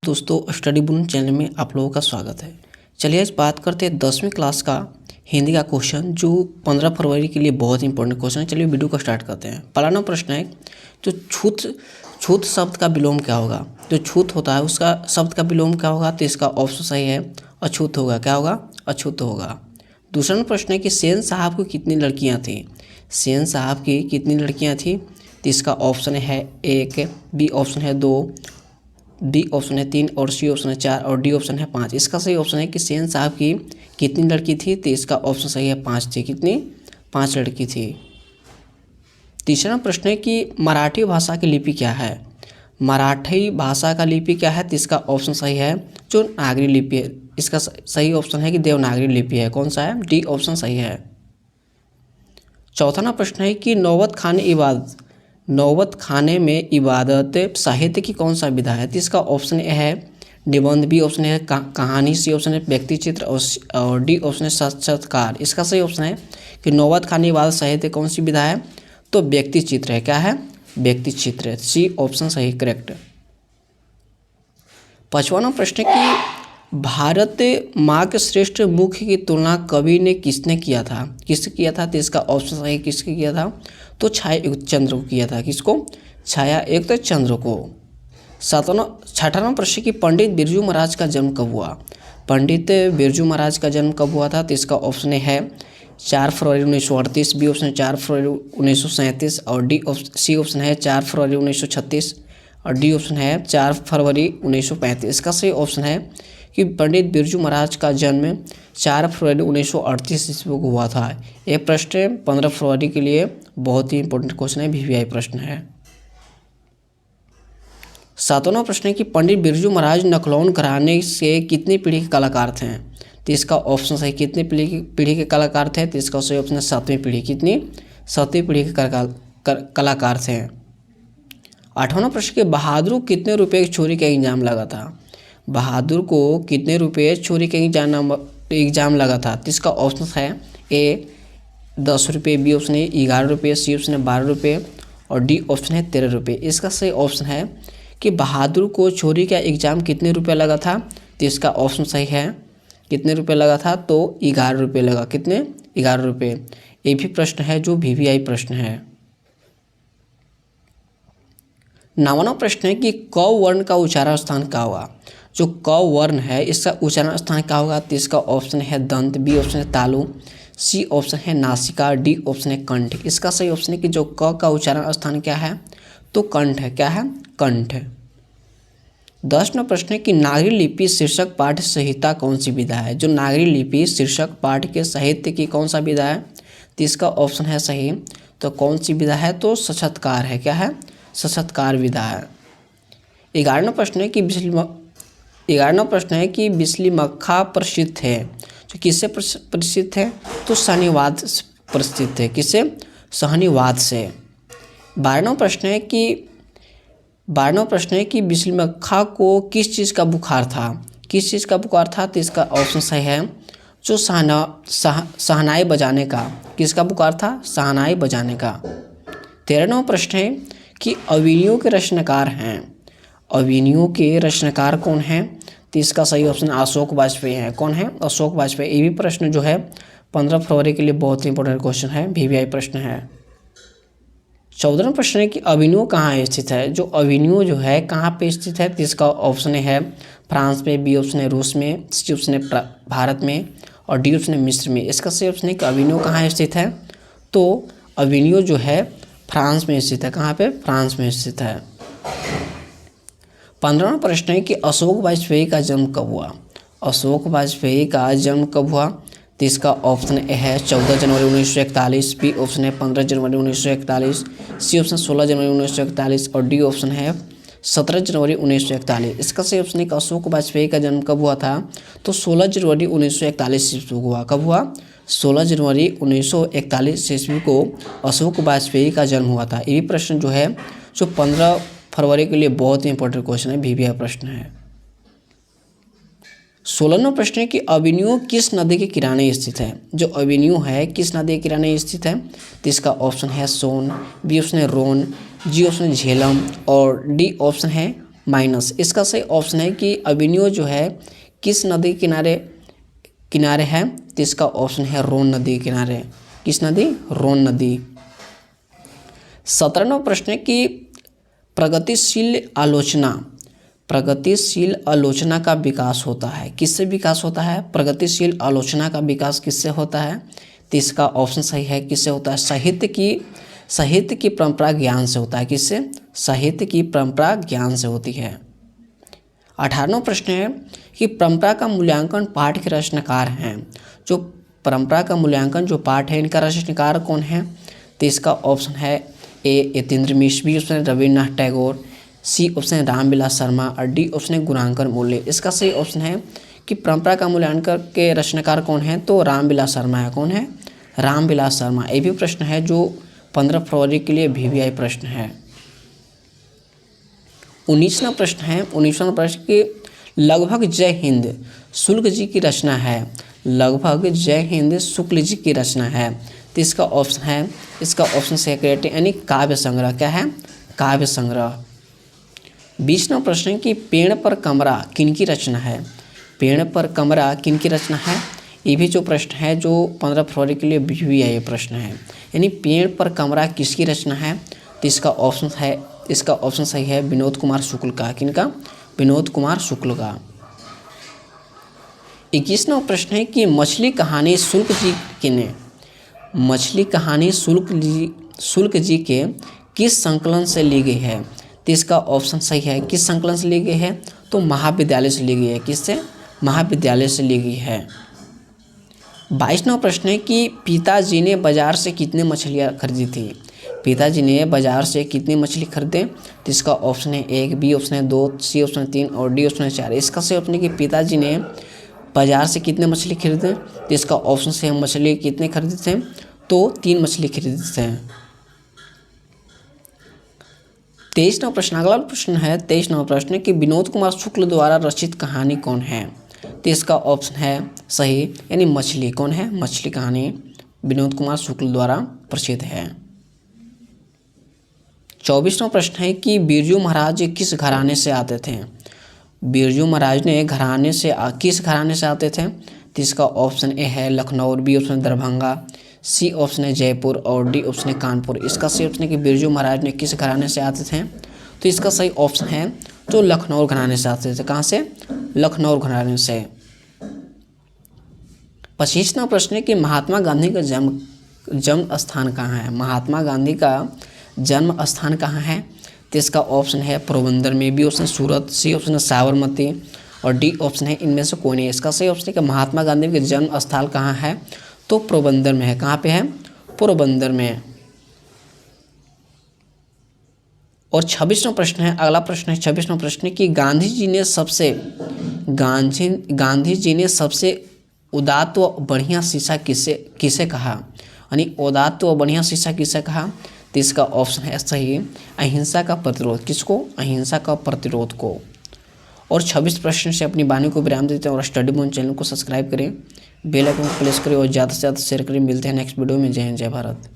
दोस्तों, स्टडी बुन चैनल में आप लोगों का स्वागत है। चलिए आज बात करते हैं 10वीं क्लास का हिंदी का क्वेश्चन जो 15 फरवरी के लिए बहुत इंपॉर्टेंट क्वेश्चन है। चलिए वीडियो को स्टार्ट करते हैं। पहला प्रश्न है, जो छूत शब्द का विलोम क्या होगा। जो छूत होता है उसका शब्द का विलोम क्या होगा, तो इसका ऑप्शन सही है अछूत होगा। क्या होगा, अछूत होगा। दूसरा प्रश्न है कि सेन साहब की कितनी लड़कियाँ थीं। सेन साहब की कितनी लड़कियाँ थीं, तो इसका ऑप्शन है 1, बी ऑप्शन है 2, डी ऑप्शन है 3 और सी ऑप्शन है 4 और डी ऑप्शन है 5। इसका सही ऑप्शन है कि सेन साहब की कितनी लड़की थी, तो इसका ऑप्शन सही है 5 थी। कितनी, 5 लड़की थी। तीसरा प्रश्न है कि मराठी भाषा की लिपि क्या है। मराठी भाषा का लिपि क्या है, तो इसका ऑप्शन सही है जो नागरी लिपि है। इसका सही ऑप्शन है कि देवनागरी लिपि है। कौन सा है, डी ऑप्शन सही है। चौथा प्रश्न है कि नौबत खाने में इबादत साहित्य की कौन सा विधा है, तो इसका ऑप्शन ए है निबंध, बी ऑप्शन है कहानी, सी ऑप्शन है व्यक्ति चित्र और डी ऑप्शन है साक्षात्कार। इसका सही ऑप्शन है कि नौबत खाने इबादत साहित्य कौन सी विधा है, तो व्यक्ति चित्र है। क्या है, व्यक्ति चित्र। सी ऑप्शन सही करेक्ट। पांचवा प्रश्न है कि भारत माँ के श्रेष्ठ मुख्य की तुलना कवि ने किसने किया था। किससे किया था, तो इसका ऑप्शन सही किसके किया था, तो छायायुक्त चंद्र को किया था। किसको, छायायुक्त चंद्र को। छठा प्रश्न कि पंडित बिरजू महाराज का जन्म कब हुआ। पंडित बिरजू महाराज का जन्म कब हुआ था, तो इसका ऑप्शन है 4 फरवरी 1938, बी ऑप्शन है 4 फरवरी 1937 और सी ऑप्शन है 4 फरवरी 1936 और डी ऑप्शन है 4 फरवरी 1935। इसका सही ऑप्शन है कि पंडित बिरजू महाराज का जन्म 4 फरवरी 1938 ईस्वी को हुआ था। ये प्रश्न 15 फरवरी के लिए बहुत ही इंपॉर्टेंट क्वेश्चन है, वीवीआई प्रश्न है। सातवां प्रश्न है कि पंडित बिरजू महाराज नकलौन घराने से कितनी पीढ़ी के कलाकार थे, तो इसका ऑप्शन सही कितनी पीढ़ी के कलाकार थे, तो इसका सही ऑप्शन है 7वीं पीढ़ी। कितनी, 7वीं पीढ़ी के कलाकार थे। आठवां प्रश्न कि बहादुर कितने रुपए की चोरी का इल्जाम लगा था। बहादुर को कितने रुपए चोरी का एग्जाम लगा था, तो इसका ऑप्शन है ए 10 रुपये, बी ऑप्शन है 11 रुपये, सी ऑप्शन है 12 रुपये और डी ऑप्शन है 13 रुपये। इसका सही ऑप्शन है कि बहादुर को चोरी का एग्जाम कितने रुपये लगा था, तो इसका ऑप्शन सही है कितने रुपये लगा था, तो 11 रुपये लगा। कितने, 11 रुपये। ये भी प्रश्न है जो वीवीआई प्रश्न है। 9वां प्रश्न है कि क वर्ण का उच्चारण स्थान क्या होगा। जो क वर्ण है इसका उच्चारण स्थान क्या होगा, तो इसका ऑप्शन है दंत, बी ऑप्शन है तालु, सी ऑप्शन है नासिका, डी ऑप्शन है कंठ। इसका सही ऑप्शन है कि जो क का उच्चारण स्थान क्या है, तो कंठ है। क्या है, कंठ। 10वां प्रश्न है कि नागरी लिपि शीर्षक पाठ संहिता कौन सी विधा है। जो नागरी लिपि शीर्षक पाठ के साहित्य की कौन सा विधा है, तो इसका ऑप्शन है सही, तो कौन सी विधा है, तो साक्षात्कार है। क्या है, साक्षात्कार विधा है। 11वां प्रश्न है कि बिस्लिमक्खा प्रसिद्ध है, जो किससे प्रसिद्ध है, तो साहनीवाद से प्रसिद्ध है। किससे, साहनीवाद से। 12वां प्रश्न है कि बिस्लिमक्खा को किस चीज़ का बुखार था। किस चीज़ का बुखार था, तो इसका ऑप्शन सही है जो शहनाई बजाने का। किसका बुखार था, शहनाई बजाने का। 13वां प्रश्न है कि अविनियों के रचनाकार हैं। अविनियों के रचनाकार कौन हैं, तो इसका सही ऑप्शन अशोक वाजपेयी है। कौन है, अशोक वाजपेयी। ये भी प्रश्न जो है 15 फरवरी के लिए बहुत ही इंपॉर्टेंट क्वेश्चन है, वीवीआई प्रश्न है। 14वां प्रश्न है कि अविनियो कहाँ स्थित है। जो अविनियो जो है कहाँ पे स्थित है, तो इसका ऑप्शन है फ्रांस में, बी ऑप्शन है रूस में, सी ऑप्शन है भारत में और डी ऑप्शन है मिस्र में। इसका सही ऑप्शन है कि अविनियो कहाँ स्थित है, तो अविनियो जो है फ्रांस में स्थित है। कहाँ पे, फ्रांस में स्थित है। 15वां प्रश्न है कि अशोक वाजपेयी का जन्म कब हुआ। अशोक वाजपेयी का जन्म कब हुआ, तो इसका ऑप्शन ए है 14 जनवरी 1941, बी ऑप्शन है 15 जनवरी 1941, सी ऑप्शन 16 जनवरी 1941 और डी ऑप्शन है 17 जनवरी 1941। इसका सही ऑप्शन है कि अशोक वाजपेयी का जन्म कब हुआ था, तो 16 जनवरी 1941 ईस्वी को हुआ। कब हुआ, 16 जनवरी 1941 ईस्वी को अशोक वाजपेयी का जन्म हुआ था। ये भी प्रश्न जो है जो 15 फरवरी के लिए बहुत ही इंपॉर्टेंट क्वेश्चन है, वीवीआई प्रश्न है। 16वां प्रश्न है कि अविनियो किस नदी के किनारे स्थित है। जो अविनियो है किस नदी के किनारे स्थित है, तो इसका ऑप्शन है सोन, बी ऑप्शन है रोन, जी ऑप्शन है झेलम और डी ऑप्शन है माइनस। इसका सही ऑप्शन है कि अभिनव जो है किस नदी किनारे है, तो इसका ऑप्शन है रोन नदी किनारे। किस नदी? रोन नदी। 17वां प्रश्न है कि प्रगतिशील आलोचना का विकास होता है। किससे विकास होता है? प्रगतिशील आलोचना का विकास किससे होता है? तो इसका ऑप्शन सही है किससे होता है? साहित्य की परंपरा ज्ञान से होता है। किससे? साहित्य की परंपरा ज्ञान से होती है। 18वां प्रश्न है कि परंपरा का मूल्यांकन पाठ के रचनाकार हैं। जो परंपरा का मूल्यांकन जो पाठ है, इनका रचनाकार कौन है? तो इसका ऑप्शन है ए यतीन्द्र मिश्र, बी ऑप्शन है रविन्द्रनाथ टैगोर, सी ऑप्शन है रामविलास शर्मा और डी ऑप्शन है गुणांकन मूल्य। इसका सही ऑप्शन है कि परंपरा का मूल्यांकन के रचनाकार कौन है? तो रामविलास शर्मा है। कौन है? रामविलास शर्मा। ये भी प्रश्न है जो 15 फरवरी के लिए VVI प्रश्न है। 19वां प्रश्न है, 19वां प्रश्न की लगभग जय हिंद शुक्ल जी की रचना है। लगभग जय हिंद शुक्ल जी की रचना है। तो इसका ऑप्शन से करेक्ट यानी काव्य संग्रह। क्या है? काव्य संग्रह। 20वां प्रश्न है कि पेड़ पर कमरा किनकी रचना है। पेड़ पर कमरा किनकी रचना है? ये भी जो प्रश्न है जो 15 फरवरी के लिए VVI प्रश्न है। यानी पेड़ पर कमरा किसकी रचना है? तो इसका ऑप्शन सही है विनोद कुमार शुक्ल का। किनका? विनोद कुमार शुक्ल का। 21वां प्रश्न है कि मछली कहानी शुक्ल जी के किस संकलन से ली गई है? तो इसका ऑप्शन सही है किस संकलन से ली गई है? तो महाविद्यालय से ली गई है। किससे? महाविद्यालय से ली गई है। 22वां प्रश्न है कि पिताजी ने बाजार से कितने मछलियाँ खरीदी थी। पिताजी ने बाजार से कितनी मछली खरीदे? तो इसका ऑप्शन है 1, बी ऑप्शन है 2, सी ऑप्शन है 3 और डी ऑप्शन है 4। इसका सही ऑप्शन है कि पिताजी ने बाजार से कितने मछली खरीदे? तो इसका ऑप्शन से हम मछली कितने खरीदे थे? तो 3 मछली खरीदे थे। 23वां प्रश्न, अगला प्रश्न है 23वां प्रश्न कि विनोद कुमार शुक्ल द्वारा रचित कहानी कौन है? तो इसका ऑप्शन है सही यानी मछली। कौन है? मछली कहानी विनोद कुमार शुक्ल द्वारा प्रसिद्ध है। 24वां प्रश्न है कि बिरजू महाराज किस घराने से आते थे? बिरजू महाराज ने किस घराने से आते थे? तो इसका ऑप्शन ए है Lucknow, B option Darbhanga, C option है जयपुर और डी ऑप्शन है कानपुर। इसका सही ऑप्शन है कि बिरजू महाराज ने किस घराने से आते थे? तो इसका सही ऑप्शन है जो लखनऊ घराने से आते थे। कहाँ से? लखनऊ घराने से। 25वां प्रश्न है कि महात्मा गांधी का जन्म स्थान कहाँ है? महात्मा गांधी का जन्म स्थान कहाँ है? तो इसका ऑप्शन है पोरबंदर में, बी ऑप्शन सूरत, सी ऑप्शन है साबरमती और डी ऑप्शन है इनमें से कोई नहीं। इसका सही ऑप्शन है कि महात्मा गांधी के जन्म स्थल कहाँ है? तो पोरबंदर में है। कहाँ पे है? पोरबंदर में। और 26वां प्रश्न है, अगला प्रश्न है 26वां प्रश्न कि गांधी जी ने सबसे उदात्त व बढ़िया शीशा किसे कहा? यानी उदात्त व बढ़िया शीशा किसे कहा? तो इसका ऑप्शन है सही अहिंसा का प्रतिरोध। किसको? अहिंसा का प्रतिरोध को। और 26 प्रश्न से अपनी वाणी को विराम देते हैं और स्टडी बॉन चैनल को सब्सक्राइब करें, बेल आइकन को प्रेस करें और ज़्यादा से ज़्यादा शेयर करें। मिलते हैं नेक्स्ट वीडियो में। जय हिंद, जय भारत।